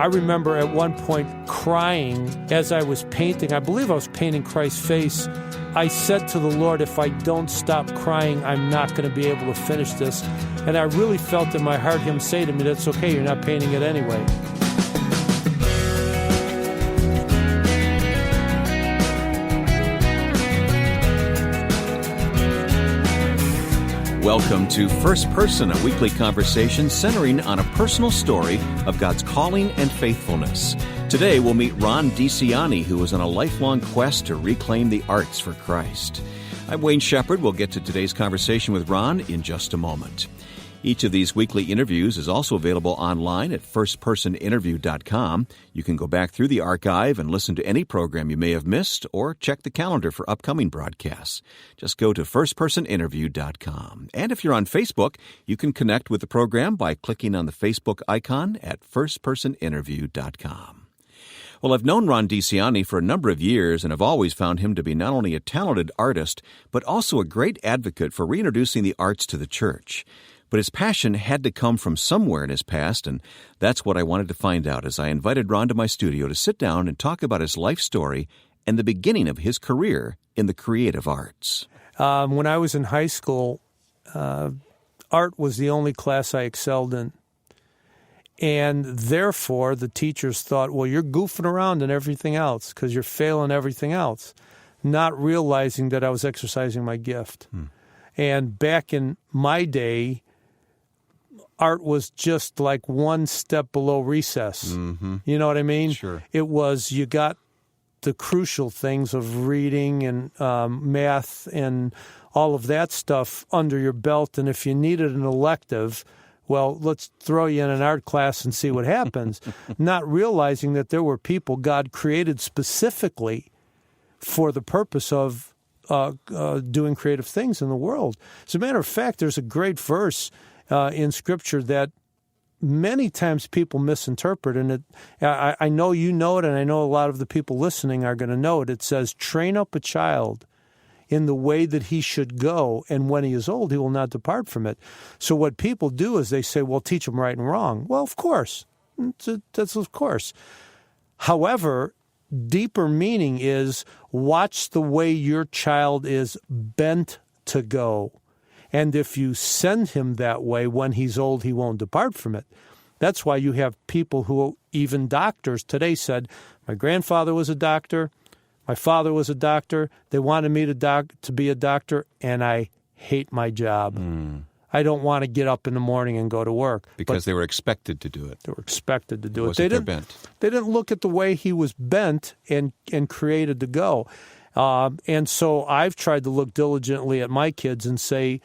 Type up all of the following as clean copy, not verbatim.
I remember at one point crying as I was painting. I believe I was painting Christ's face. I said to the Lord, if I don't stop crying, I'm not going to be able to finish this. And I really felt in my heart him say to me, that's okay, you're not painting it anyway. Welcome to First Person, a weekly conversation centering on a personal story of God's calling and faithfulness. Today, we'll meet Ron DiCianni, who is on a lifelong quest to reclaim the arts for Christ. I'm Wayne Shepherd. We'll get to today's conversation with Ron in just a moment. Each of these weekly interviews is also available online at firstpersoninterview.com. You can go back through the archive and listen to any program you may have missed or check the calendar for upcoming broadcasts. Just go to firstpersoninterview.com. And if you're on Facebook, you can connect with the program by clicking on the Facebook icon at firstpersoninterview.com. Well, I've known Ron DiCianni for a number of years, and I've always found him to be not only a talented artist, but also a great advocate for reintroducing the arts to the church. But his passion had to come from somewhere in his past, and that's what I wanted to find out as I invited Ron to my studio to sit down and talk about his life story and the beginning of his career in the creative arts. When I was in high school, art was the only class I excelled in. And therefore, the teachers thought, well, you're goofing around in everything else because you're failing everything else, not realizing that I was exercising my gift. And back in my day, art was just like one step below recess. Mm-hmm. You know what I mean? Sure. It was, you got the crucial things of reading and math and all of that stuff under your belt. And if you needed an elective, well, let's throw you in an art class and see what happens. Not realizing that there were people God created specifically for the purpose of doing creative things in the world. As a matter of fact, there's a great verse in Scripture that many times people misinterpret, and I know you know it, and I know a lot of the people listening are going to know it. It says, train up a child in the way that he should go, and when he is old, he will not depart from it. So what people do is they say, well, teach him right and wrong. Well, of course. That's of course. However, deeper meaning is watch the way your child is bent to go. And if you send him that way, when he's old, he won't depart from it. That's why you have people who, even doctors today, said, my grandfather was a doctor, my father was a doctor, they wanted me to be a doctor, and I hate my job. I don't want to get up in the morning and go to work. Because they were expected to do it. They were expected to do it. They didn't look at the way he was bent and created to go. And so I've tried to look diligently at my kids and say,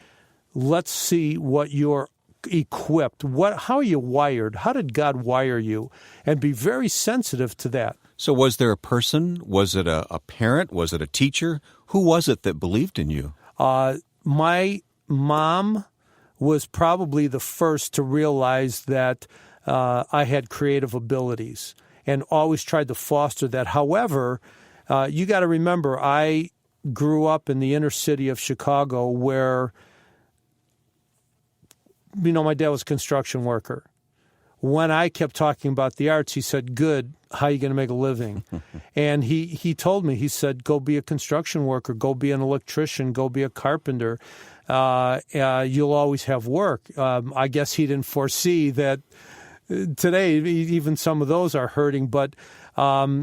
let's see what you're equipped. How are you wired? How did God wire you? And be very sensitive to that. So was there a person? Was it a parent? Was it a teacher? Who was it that believed in you? My mom was probably the first to realize that I had creative abilities and always tried to foster that. However, you got to remember, I grew up in the inner city of Chicago where, my dad was a construction worker. When I kept talking about the arts, he said, good, how are you going to make a living? And he told me, he said, go be a construction worker, go be an electrician, go be a carpenter. You'll always have work. I guess he didn't foresee that today even some of those are hurting, but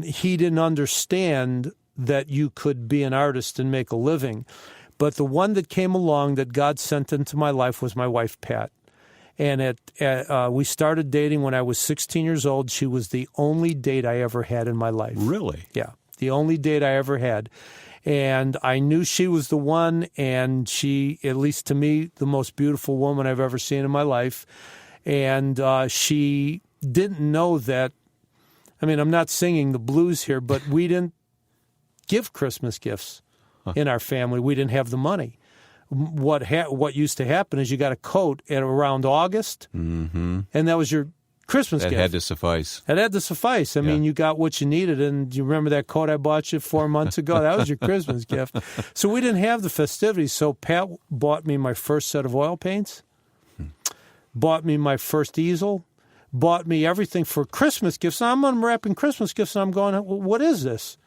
he didn't understand that you could be an artist and make a living. But the one that came along that God sent into my life was my wife, Pat. And we started dating when I was 16 years old. She was the only date I ever had in my life. Really? Yeah, the only date I ever had. And I knew she was the one, and she, at least to me, the most beautiful woman I've ever seen in my life. And she didn't know that, I'm not singing the blues here, but we didn't give Christmas gifts in our family. We didn't have the money. What used to happen is you got a coat at around August, and that was your Christmas gift. That had to suffice. It had to suffice. You got what you needed, and you remember that coat I bought you 4 months ago? That was your Christmas gift. So we didn't have the festivities. So Pat bought me my first set of oil paints, bought me my first easel, bought me everything for Christmas gifts. And I'm unwrapping Christmas gifts, and I'm going, well, what is this?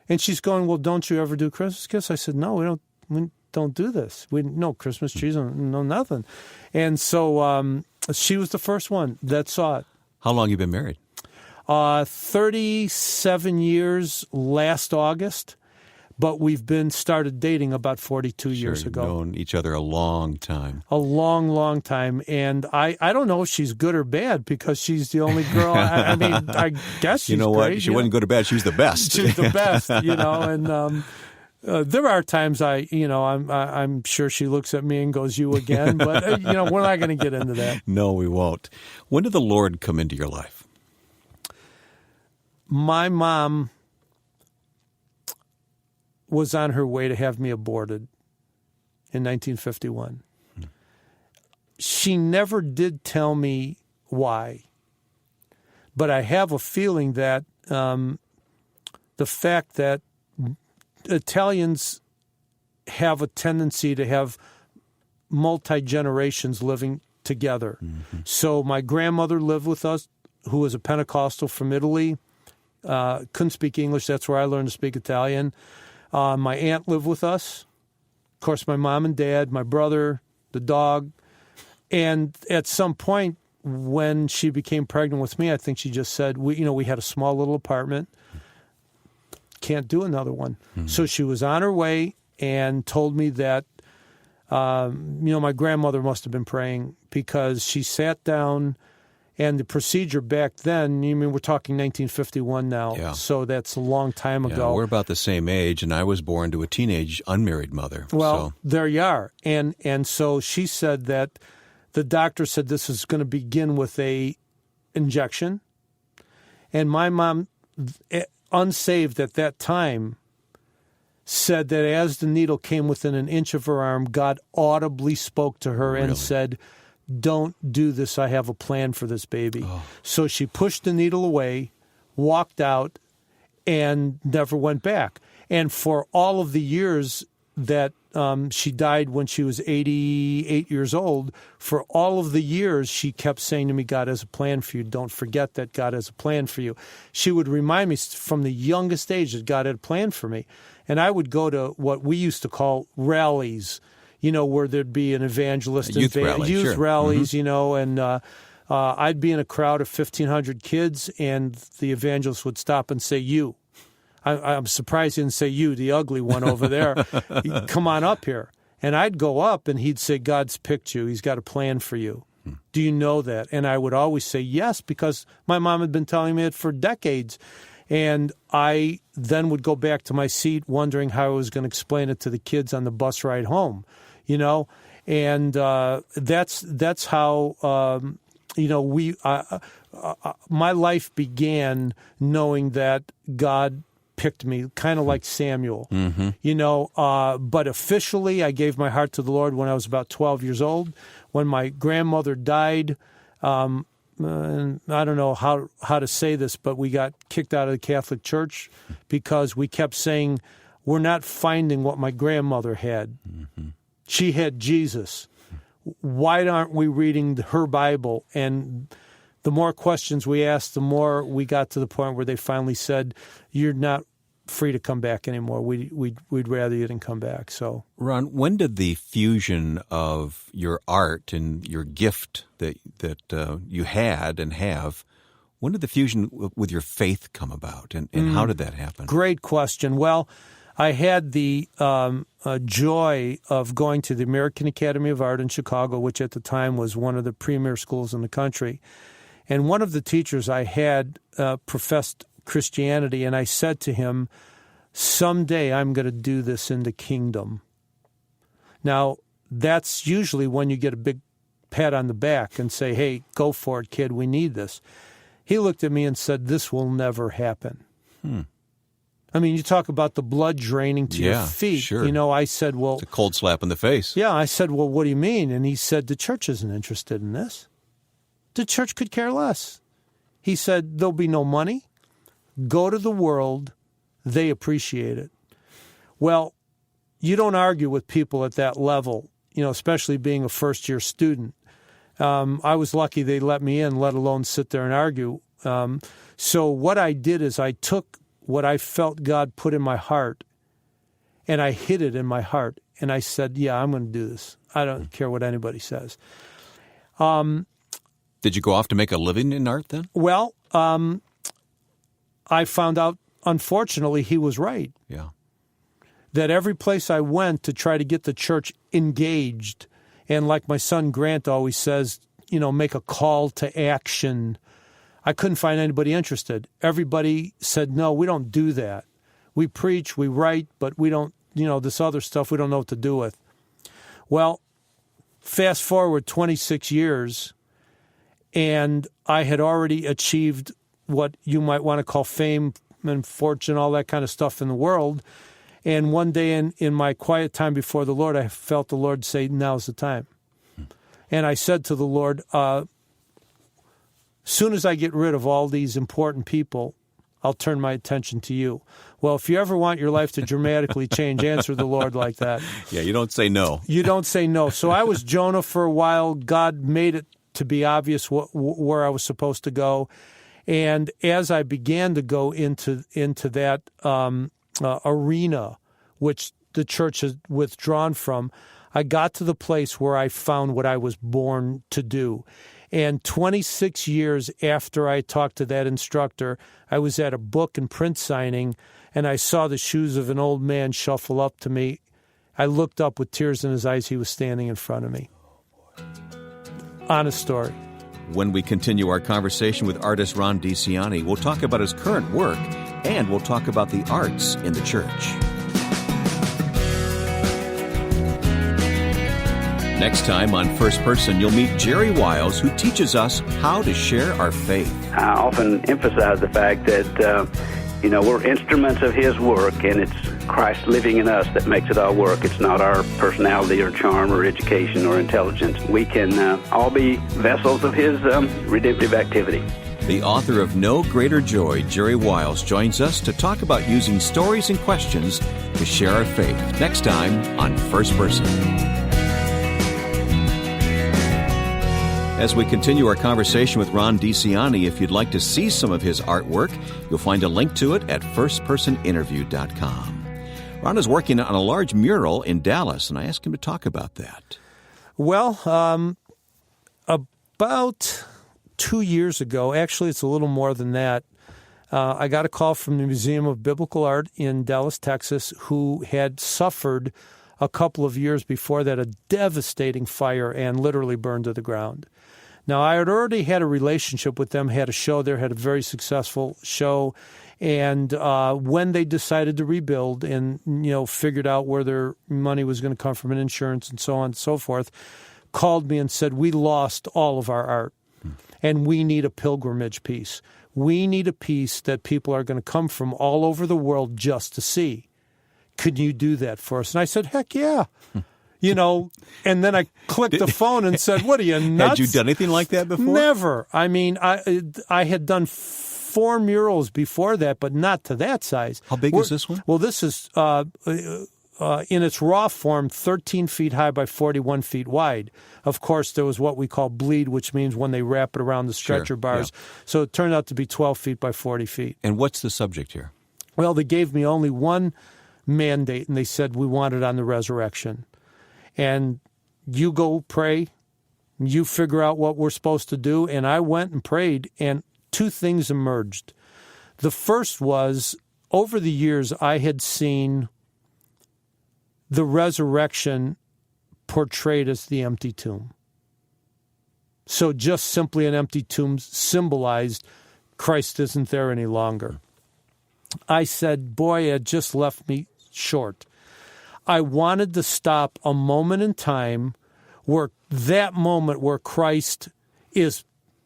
And she's going, well, don't you ever do Christmas gifts? I said, no, we don't do this. We no Christmas trees, no nothing. And so she was the first one that saw it. How long have you been married? 37 years last August, but we've started dating about 42 years ago. You've known each other a long time. A long, long time. And I don't know if she's good or bad because she's the only girl. I mean, I guess she's You know great, what? She wasn't good or bad. She was the best. She's the best, and there are times I'm sure she looks at me and goes, you again, but we're not going to get into that. No, we won't. When did the Lord come into your life? My mom was on her way to have me aborted in 1951. She never did tell me why, but I have a feeling that the fact that Italians have a tendency to have multi-generations living together. Mm-hmm. So my grandmother lived with us, who was a Pentecostal from Italy. Couldn't speak English. That's where I learned to speak Italian. My aunt lived with us. Of course, my mom and dad, my brother, the dog. And at some point when she became pregnant with me, I think she just said, we had a small little apartment. Can't do another one. Mm-hmm. So she was on her way and told me that, my grandmother must have been praying because she sat down. And the procedure back then, we're talking 1951 now, yeah. So that's a long time ago. Yeah, we're about the same age, and I was born to a teenage unmarried mother. Well, there you are. And so she said that the doctor said this is going to begin with a injection. And my mom, unsaved at that time, said that as the needle came within an inch of her arm, God audibly spoke to her and said, don't do this. I have a plan for this baby. Oh. So she pushed the needle away, walked out, and never went back. And for all of the years that she died when she was 88 years old, for all of the years she kept saying to me, God has a plan for you. Don't forget that God has a plan for you. She would remind me from the youngest age that God had a plan for me. And I would go to what we used to call rallies, where there'd be an evangelist. Youth rallies, mm-hmm. And I'd be in a crowd of 1,500 kids, and the evangelist would stop and say, you. I'm surprised he didn't say you, the ugly one over there. Come on up here. And I'd go up, and he'd say, God's picked you. He's got a plan for you. Do you know that? And I would always say yes, because my mom had been telling me it for decades. And I then would go back to my seat wondering how I was going to explain it to the kids on the bus ride home. And that's how, my life began knowing that God picked me, kind of like Samuel, mm-hmm. But officially I gave my heart to the Lord when I was about 12 years old. When my grandmother died, and I don't know how to say this, but we got kicked out of the Catholic Church because we kept saying, we're not finding what my grandmother had. Mm-hmm. She had Jesus. Why aren't we reading her Bible? And the more questions we asked, the more we got to the point where they finally said, you're not free to come back anymore. We'd rather you didn't come back. So, Ron, when did the fusion of your art and your gift that you had and have, when did the fusion with your faith come about, and how did that happen? Great question. Well, I had the joy of going to the American Academy of Art in Chicago, which at the time was one of the premier schools in the country. And one of the teachers I had professed Christianity, and I said to him, someday I'm going to do this in the kingdom. Now, that's usually when you get a big pat on the back and say, hey, go for it, kid, we need this. He looked at me and said, this will never happen. I mean, you talk about the blood draining to your feet. Sure. I said, well... It's a cold slap in the face. Yeah, I said, well, what do you mean? And he said, the church isn't interested in this. The church could care less. He said, there'll be no money. Go to the world. They appreciate it. Well, you don't argue with people at that level, especially being a first-year student. I was lucky they let me in, let alone sit there and argue. So what I did is I took what I felt God put in my heart, and I hid it in my heart. And I said, yeah, I'm going to do this. I don't care what anybody says. Did you go off to make a living in art then? Well, I found out, unfortunately, he was right. Yeah. That every place I went to try to get the church engaged, and like my son Grant always says, make a call to action, I couldn't find anybody interested. Everybody said, no, we don't do that. We preach, we write, but we don't, this other stuff we don't know what to do with. Well, fast forward 26 years, and I had already achieved what you might want to call fame and fortune, all that kind of stuff in the world. And one day in my quiet time before the Lord, I felt the Lord say, now's the time. And I said to the Lord, soon as I get rid of all these important people, I'll turn my attention to you. Well, if you ever want your life to dramatically change, answer the Lord like that. Yeah, you don't say no. You don't say no. So I was Jonah for a while. God made it to be obvious where I was supposed to go. And as I began to go into that arena, which the church has withdrawn from, I got to the place where I found what I was born to do. And 26 years after I talked to that instructor, I was at a book and print signing, and I saw the shoes of an old man shuffle up to me. I looked up with tears in his eyes. He was standing in front of me. Honest story. When we continue our conversation with artist Ron DiCianni, we'll talk about his current work, and we'll talk about the arts in the church. Next time on First Person, you'll meet Jerry Wiles, who teaches us how to share our faith. I often emphasize the fact that, we're instruments of His work, and it's Christ living in us that makes it all work. It's not our personality or charm or education or intelligence. We can all be vessels of His redemptive activity. The author of No Greater Joy, Jerry Wiles, joins us to talk about using stories and questions to share our faith. Next time on First Person. As we continue our conversation with Ron DiCianni, if you'd like to see some of his artwork, you'll find a link to it at firstpersoninterview.com. Ron is working on a large mural in Dallas, and I asked him to talk about that. Well, about 2 years ago, actually it's a little more than that, I got a call from the Museum of Biblical Art in Dallas, Texas, who had suffered a couple of years before that a devastating fire and literally burned to the ground. Now, I had already had a relationship with them, had a show there, had a very successful show, and when they decided to rebuild and, figured out where their money was going to come from in insurance and so on and so forth, called me and said, we lost all of our art, and we need a pilgrimage piece. We need a piece that people are going to come from all over the world just to see. Could you do that for us? And I said, heck yeah. And then I clicked the phone and said, what are you, nuts? Had you done anything like that before? Never. I mean, I had done 4 murals before that, but not to that size. How big is this one? Well, this is, in its raw form, 13 feet high by 41 feet wide. Of course, there was what we call bleed, which means when they wrap it around the stretcher bars. Yeah. So it turned out to be 12 feet by 40 feet. And what's the subject here? Well, they gave me only one mandate, and they said, we want it on the resurrection. And you go pray, you figure out what we're supposed to do. And I went and prayed, and 2 things emerged. The first was, over the years, I had seen the resurrection portrayed as the empty tomb. So just simply an empty tomb symbolized Christ isn't there any longer. I said, boy, it just left me short. I wanted to stop a moment in time where Christ is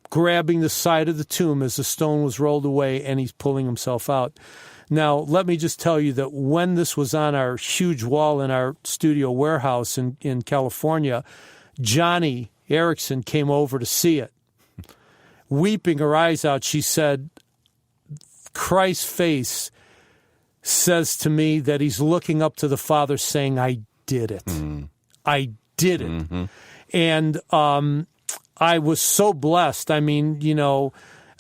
grabbing the side of the tomb as the stone was rolled away and he's pulling himself out. Now, let me just tell you that when this was on our huge wall in our studio warehouse in California, Johnny Erickson came over to see it. Weeping her eyes out, she said, Christ's face says to me that he's looking up to the Father saying, I did it. Mm-hmm. I did it. Mm-hmm. And I was so blessed. I mean,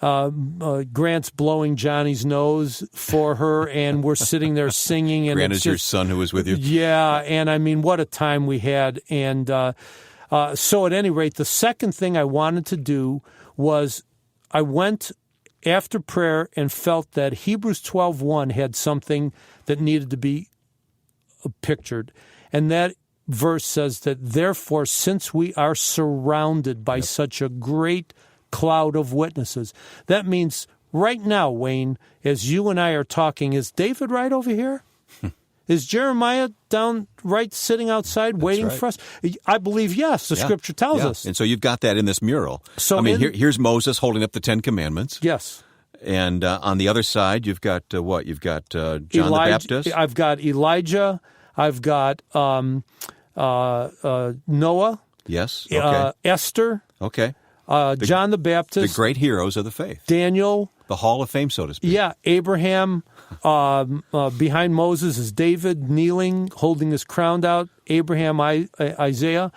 Grant's blowing Johnny's nose for her, and we're sitting there singing. And Grant is your son who was with you? Yeah, and I mean, what a time we had. And so at any rate, the second thing I wanted to do was I went after prayer and felt that Hebrews 12:1 had something that needed to be pictured. And that verse says that, therefore, since we are surrounded by such a great cloud of witnesses, that means right now, Wayne, as you and I are talking, is David right over here? Is Jeremiah down right sitting outside waiting for us? I believe yes. The Scripture tells us. And so you've got that in this mural. So here's Moses holding up the Ten Commandments. Yes. And on the other side, you've got what? You've got John the Baptist. I've got Elijah. I've got Noah. Yes. Okay. Esther. Okay. John the Baptist. The great heroes of the faith. Daniel. The Hall of Fame, so to speak. Yeah. Abraham. Behind Moses is David kneeling, holding his crown out. Abraham, Isaiah.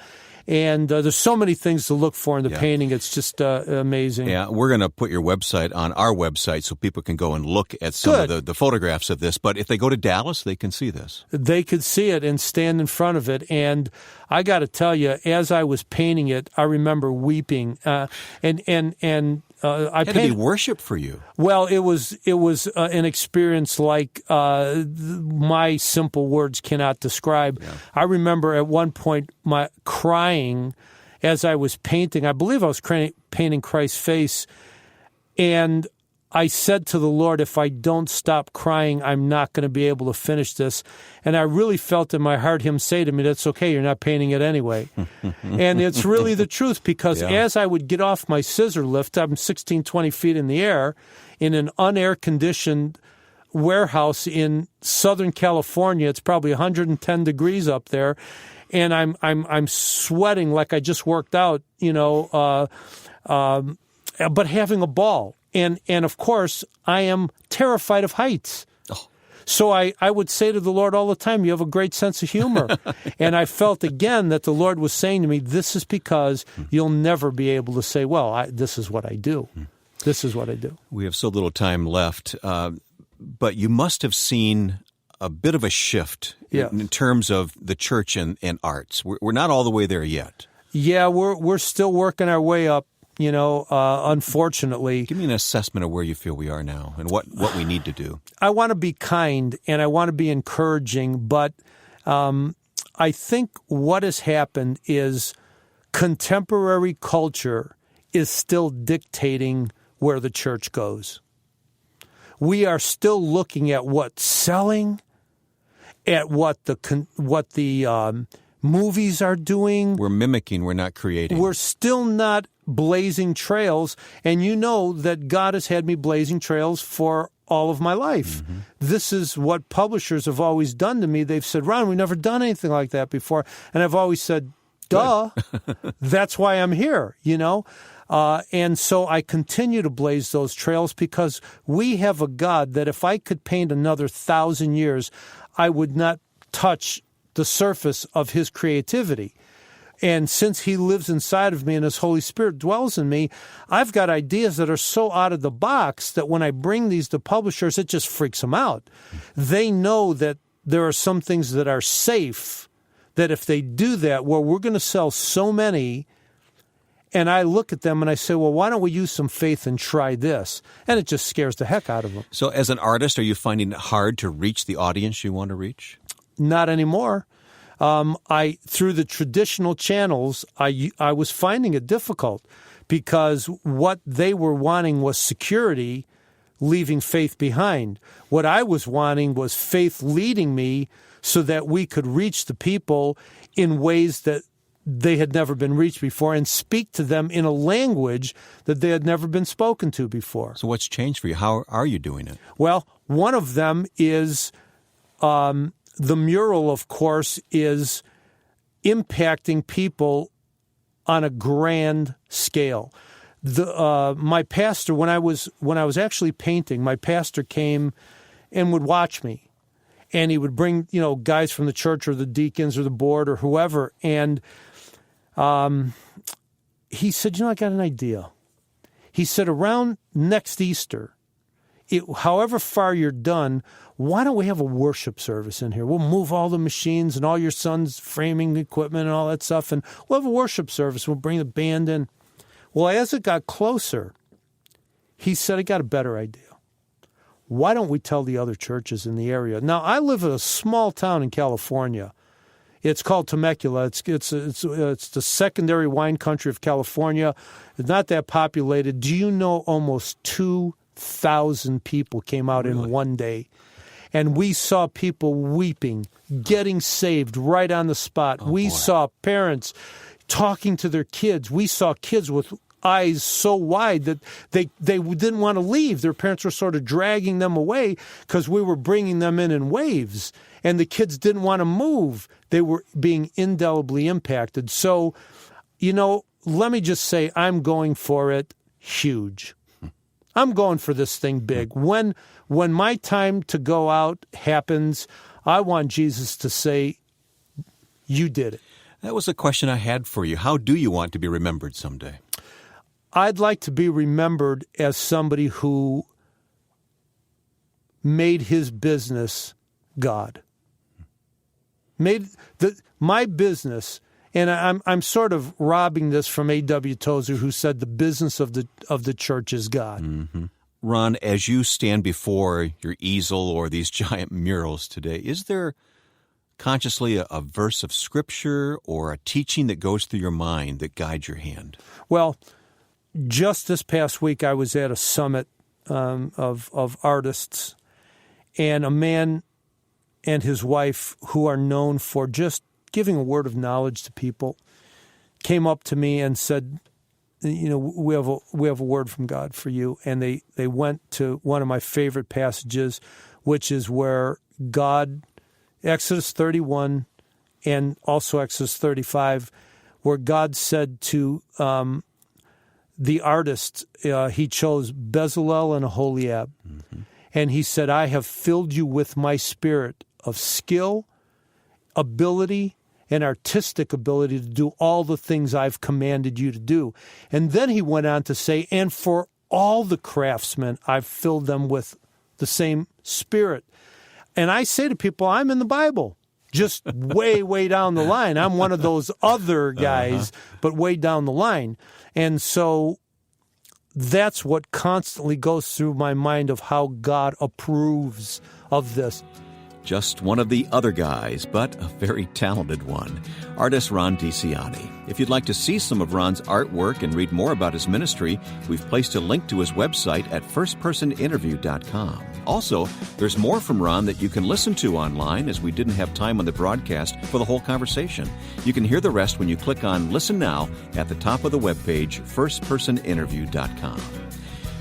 And there's so many things to look for in the painting. It's just amazing. Yeah, we're going to put your website on our website so people can go and look at some of the photographs of this. But if they go to Dallas, they can see this. They could see it and stand in front of it. And I got to tell you, as I was painting it, I remember weeping. I had to be worship for you. Well, it was an experience like my simple words cannot describe. Yeah. I remember at one point my crying as I was painting. I believe I was painting Christ's face, and I said to the Lord, if I don't stop crying, I'm not going to be able to finish this. And I really felt in my heart him say to me, that's okay, you're not painting it anyway. And it's really the truth, because as I would get off my scissor lift, I'm 16, 20 feet in the air in an unair-conditioned warehouse in Southern California. It's probably 110 degrees up there. And I'm sweating like I just worked out, but having a ball. And of course, I am terrified of heights. Oh. So I would say to the Lord all the time, you have a great sense of humor. And I felt again that the Lord was saying to me, this is because you'll never be able to say, well, this is what I do. This is what I do. We have so little time left, but you must have seen a bit of a shift in terms of the church and arts. We're not all the way there yet. Yeah, we're still working our way up. Unfortunately. Give me an assessment of where you feel we are now and what we need to do. I want to be kind and I want to be encouraging, but I think what has happened is contemporary culture is still dictating where the church goes. We are still looking at what's selling, at what the movies are doing. We're mimicking, we're not creating. We're still not blazing trails, and you know that God has had me blazing trails for all of my life. Mm-hmm. This is what publishers have always done to me. They've said, Ron, we've never done anything like that before. And I've always said, duh, that's why I'm here, and so I continue to blaze those trails because we have a God that if I could paint another 1,000 years, I would not touch the surface of his creativity. And since he lives inside of me and his Holy Spirit dwells in me, I've got ideas that are so out of the box that when I bring these to publishers, it just freaks them out. They know that there are some things that are safe, that if they do that, well, we're going to sell so many. And I look at them and I say, well, why don't we use some faith and try this? And it just scares the heck out of them. So as an artist, are you finding it hard to reach the audience you want to reach? Not anymore. Through the traditional channels, I was finding it difficult because what they were wanting was security, leaving faith behind. What I was wanting was faith leading me so that we could reach the people in ways that they had never been reached before and speak to them in a language that they had never been spoken to before. So what's changed for you? How are you doing it? Well, one of them is the mural, of course, is impacting people on a grand scale. My pastor, when I was actually painting, my pastor came and would watch me, and he would bring guys from the church or the deacons or the board or whoever, and he said, I got an idea. He said, around next Easter, however far you're done, why don't we have a worship service in here? We'll move all the machines and all your son's framing equipment and all that stuff, and we'll have a worship service. We'll bring the band in. Well, as it got closer, he said, I got a better idea. Why don't we tell the other churches in the area? Now, I live in a small town in California. It's called Temecula. It's the secondary wine country of California. It's not that populated. Do you know almost 2,000 people came out in one day? And we saw people weeping, getting saved right on the spot. We saw parents talking to their kids. We saw kids with eyes so wide that they didn't want to leave. Their parents were sort of dragging them away because we were bringing them in waves. And the kids didn't want to move. They were being indelibly impacted. So, let me just say I'm going for it huge. I'm going for this thing big. When my time to go out happens, I want Jesus to say, you did it. That was a question I had for you. How do you want to be remembered someday? I'd like to be remembered as somebody who made his business God. Made my business, and I'm sort of robbing this from A.W. Tozer, who said the business of the church is God. Mm-hmm. Ron, as you stand before your easel or these giant murals today, is there consciously a verse of Scripture or a teaching that goes through your mind that guides your hand? Well, just this past week, I was at a summit of artists, and a man and his wife, who are known for just giving a word of knowledge to people, came up to me and said, we have a word from God for you. And they went to one of my favorite passages, which is where God, Exodus 31 and also Exodus 35, where God said to the artist, he chose Bezalel and Aholiab. Mm-hmm. And he said, I have filled you with my spirit of skill, ability, and artistic ability to do all the things I've commanded you to do. And then he went on to say, and for all the craftsmen, I've filled them with the same spirit. And I say to people, I'm in the Bible, just way, way down the line. I'm one of those other guys, but way down the line. And so that's what constantly goes through my mind of how God approves of this. Just one of the other guys, but a very talented one. Artist Ron DiCianni. If you'd like to see some of Ron's artwork and read more about his ministry, we've placed a link to his website at firstpersoninterview.com. Also, there's more from Ron that you can listen to online, as we didn't have time on the broadcast for the whole conversation. You can hear the rest when you click on Listen Now at the top of the webpage, firstpersoninterview.com.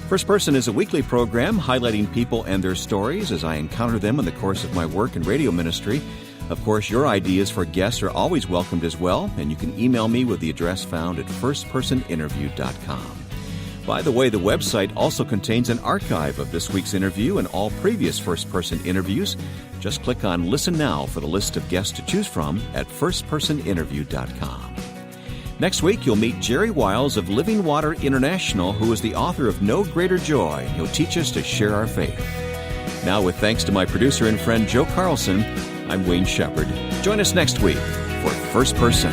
First Person is a weekly program highlighting people and their stories as I encounter them in the course of my work in radio ministry. Of course, your ideas for guests are always welcomed as well, and you can email me with the address found at firstpersoninterview.com. By the way, the website also contains an archive of this week's interview and all previous First Person interviews. Just click on Listen Now for the list of guests to choose from at firstpersoninterview.com. Next week, you'll meet Jerry Wiles of Living Water International, who is the author of No Greater Joy. He'll teach us to share our faith. Now, with thanks to my producer and friend Joe Carlson, I'm Wayne Shepherd. Join us next week for First Person.